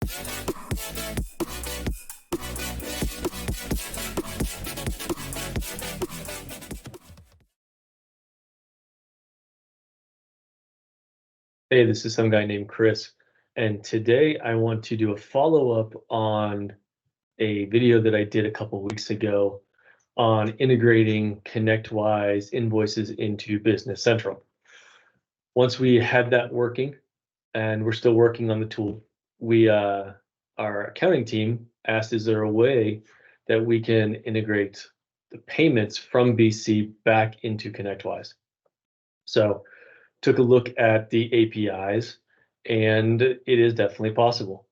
Hey, this is some guy named Chris, and today I want to do a follow-up on a video that I did a couple weeks ago on integrating Connectwise invoices into Business Central. Once we had that working, and we're still working on the tool, our accounting team asked, is there a way that we can integrate the payments from BC back into Connectwise? So took a look at the APIs, and it is definitely possible.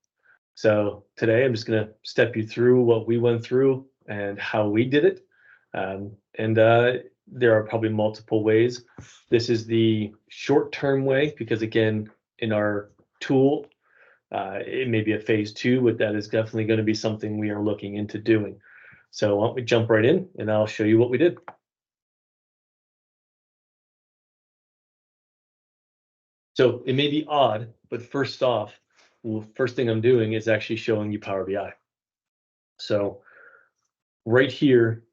So today I'm just going to step you through what we went through and how we did it. And there are probably multiple ways. This is the short-term way because, again, in our tool, it may be a phase 2, but that is definitely going to be something we are looking into doing. So why don't we jump right in and I'll show you what we did. So it may be odd, but first off, first thing I'm doing is actually showing you Power BI. So right here,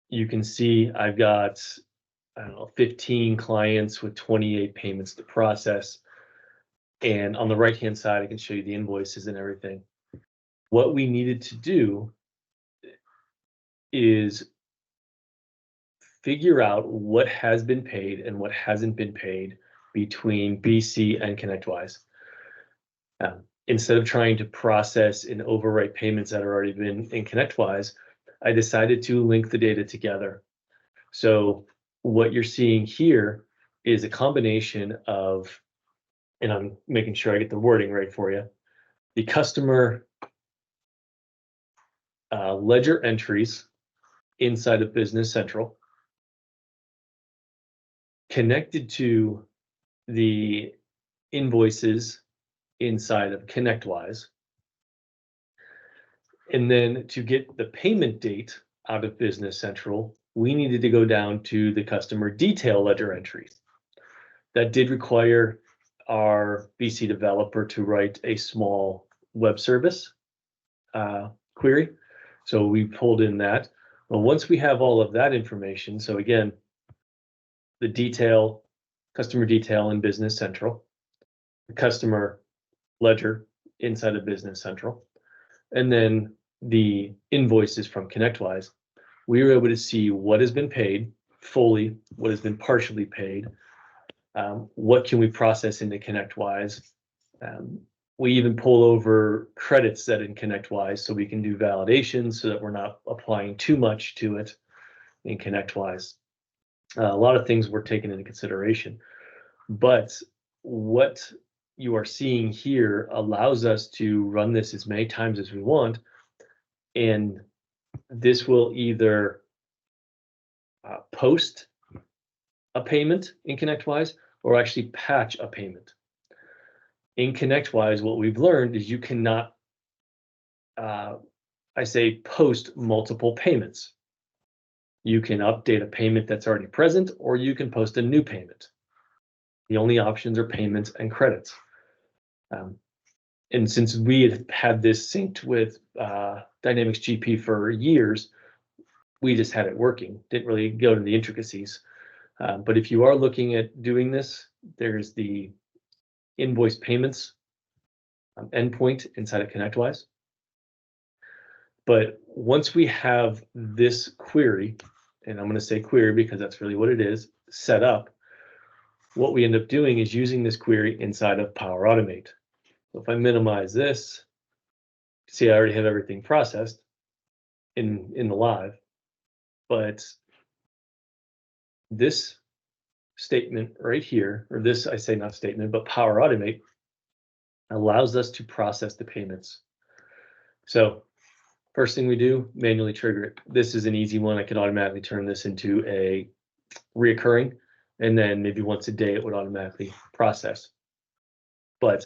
you can see I've got, I don't know, 15 clients with 28 payments to process. And on the right-hand side, I can show you the invoices and everything. What we needed to do is figure out what has been paid and what hasn't been paid between BC and Connectwise. Instead of trying to process and overwrite payments that have already been in Connectwise, I decided to link the data together. So what you're seeing here is a combination of, and I'm making sure I get the wording right for you, the customer ledger entries inside of Business Central, connected to the invoices inside of Connectwise. And then to get the payment date out of Business Central, we needed to go down to the customer detail ledger entries. That did require our BC developer to write a small web service query. So we pulled in that. Well, once we have all of that information, so again, the detail, customer detail in Business Central, the customer ledger inside of Business Central, and then the invoices from Connectwise, we were able to see what has been paid fully, what has been partially paid, what can we process into Connectwise. We even pull over credits that in Connectwise so we can do validation so that we're not applying too much to it in Connectwise. A lot of things were taken into consideration, but what you are seeing here allows us to run this as many times as we want, and this will either post a payment in Connectwise or actually patch a payment. In Connectwise, what we've learned is you cannot, post multiple payments. You can update a payment that's already present, or you can post a new payment. The only options are payments and credits. And since we had this synced with Dynamics GP for years, we just had it working, didn't really go to the intricacies. But if you are looking at doing this, there's the invoice payments endpoint inside of Connectwise. But once we have this query, and I'm going to say query because that's really what it is, set up, what we end up doing is using this query inside of Power Automate. So if I minimize this, see I already have everything processed in the live, but this statement right here, or this, I say not statement, but Power Automate allows us to process the payments. So first thing we do, manually trigger it. This is an easy one. I can automatically turn this into a reoccurring, and then maybe once a day it would automatically process. But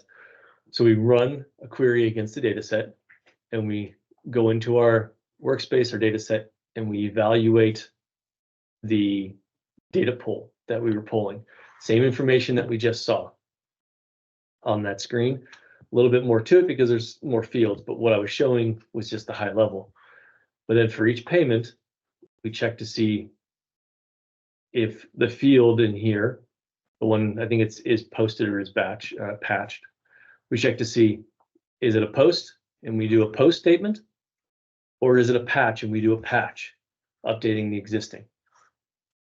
so we run a query against the data set, and we go into our workspace or data set, and we evaluate the data pull that we were pulling. Same information that we just saw on that screen, little bit more to it because there's more fields, but what I was showing was just the high level. But then for each payment, we check to see if the field in here, the one I think is posted or is patched, we check to see, is it a post and we do a post statement, or is it a patch and we do a patch, updating the existing.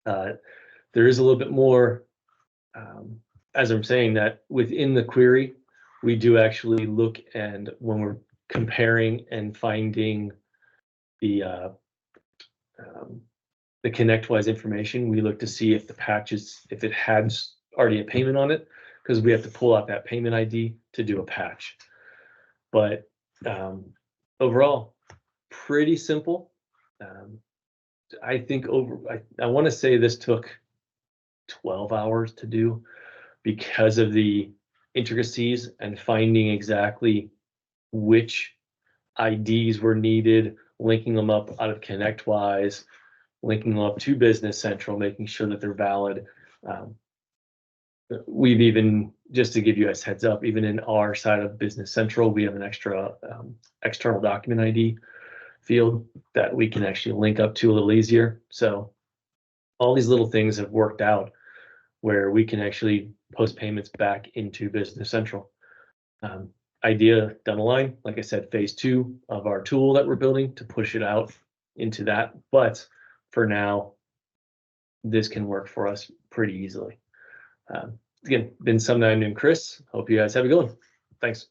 There is a little bit more, as I'm saying that within the query, we do actually look, and when we're comparing and finding the Connectwise information, we look to see if the patches, if it has already a payment on it, because we have to pull out that payment ID to do a patch. But overall, pretty simple. I think I want to say this took 12 hours to do because of the intricacies and finding exactly which IDs were needed, linking them up out of Connectwise, linking them up to Business Central, making sure that they're valid. We've even, just to give you guys heads up, even in our side of Business Central, we have an extra external document ID field that we can actually link up to a little easier. So all these little things have worked out where we can actually post payments back into Business Central. Idea down the line, like I said, phase 2 of our tool that we're building to push it out into that. But for now, this can work for us pretty easily. Again, been some night named Chris. Hope you guys have a good one. Thanks.